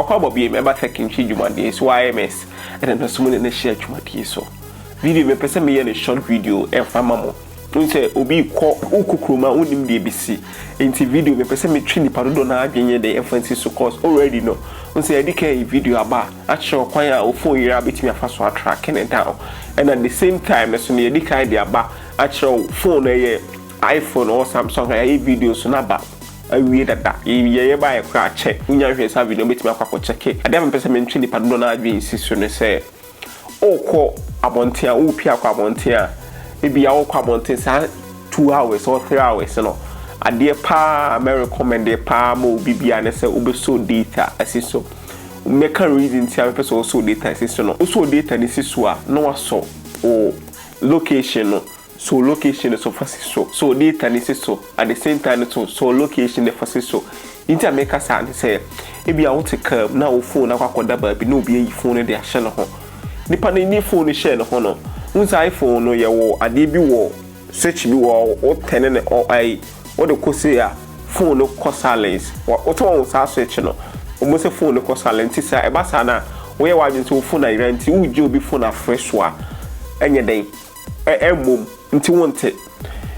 Okwa be member taking Chijumadi so IMS and then someone in the share Chumati so. Video me pese me a short video e famamo. Unse obi ko ukukruma unim DBC. Enti video me pese me twi nipa do na adwenye the emphasis so cause already no. Unse edike video aba a show kwan a ofo yira betimi afa so attract it down. And at the same time so me edika the aba a show phone iPhone or Samsung a video so na ba awie dada ye ba e kwa check unya hwe sa video betimi akwa check e adem pese me twi nipa do na adwen siso ne se okọ abontia wo pia kwa abontia ebi ya okọ abontia sa 2 hours or 3 hours no ade pa me recommend pa mo bibia ne se obeso data asiso make a reason ti am pese so data asiso no so data ni siso a no waso o location no so location so fasiso so data ni siso at the same time so location the fasiso inta make us and say ebi ya wo take na wo phone akwakoda ba bi no obi yi phone de ahye no ho nipa ni phone share no ho no unsa iPhone no ye wo ade bi wo search bi wo o tene ne o ai o de kosi ya phone no ko silence o to won sa search no o mo se phone no ko silence sa e ba sa na wo ye wa jinti wo phone na iranti wo je obi phone afresh wa enye den mom nti wonte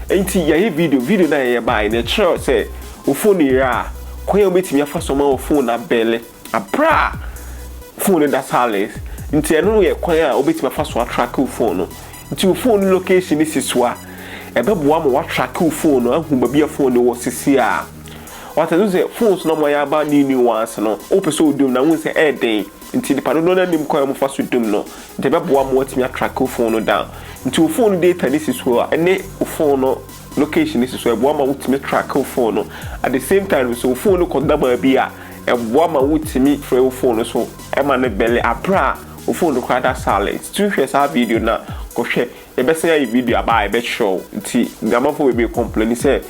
enti ya video na ye ba na sure say wo phone ira koye obetimi afa so ma wo phone na bele abra phone da silence nti eno ye kwan a obetimi afa so track wo phone no nti wo phone location is so a ebeboa mo wa track wo phone no ahu ba bia phone wo sisi a wata say phones no mo ya ba ni once no opeso odum na won say den nti dipa no na nim kwan mo fa so dum no nti ebeboa mo watimi track wo phone no down nti wo phone data this is so a ene wo phone no location is so ebeboa ma wotimi track wo phone no at the same time so wo phone no konda ba bia ebeboa ma wotimi frɛ wo phone so e ma ne bele apra o phone ko ada silence tu hwe sa video na ko hwe e be say video aba e be show nti gamafo we be complain say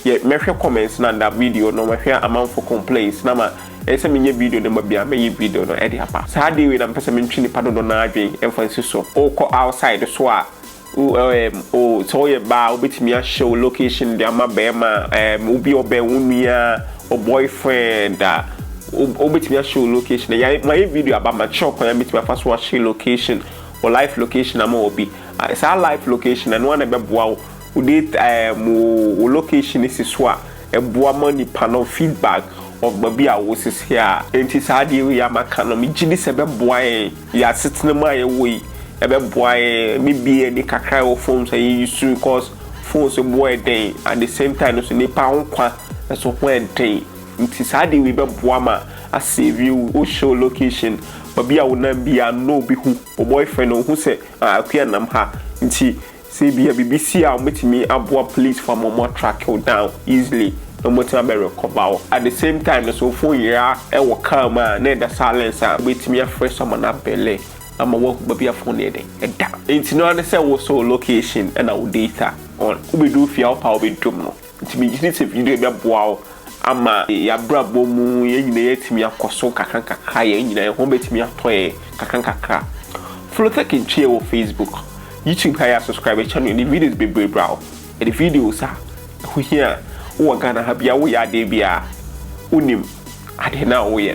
ye mehwe comments na that video no mehwe amanfo complaints na ma e say menye video no ma bia me video no e de apa sa de we na pese me ntwi ni pado do na adwen emphasis so o ko outside so a o so ye ba obetimi a show location de ama be ma obi obe wunua o boyfriend obetimi a show location ya my video about my shop and betimi afa so show location or live location am obi it's our live location and one ebeboa wo date mo location is so a eboa money panel feedback of baby a wo sis here enti sa de we ya maka no me gidi se beboa ya setene ma ye wo yi ebeboa me bi e kakra wo phone so you use because phone so boy den at the same time so nipa nkwa so when den nti sa de we beboa ma a save you o show location baby a wona bia no bi hu o boyfriend o hu se akua nam ha nti se bia BBC a metimi aboa police for more track you down easily no motima be recover at the same time so phone ya e wo calm na da silence a betimi afresh someone na bele ama wo baby a phone e da nti no na say wo so location and our data on ubedu fia pa obedum no nti me gidi se video be boa ama ya brabo mu ye nyina yetimi akoso kakranka ye nyina ye ho betimi atoye kakranka follow taking share on Facebook YouTube higher subscribe channel the videos be brave brow and the videos are who here who are gonna have ya we are de bia unim ade na wo ye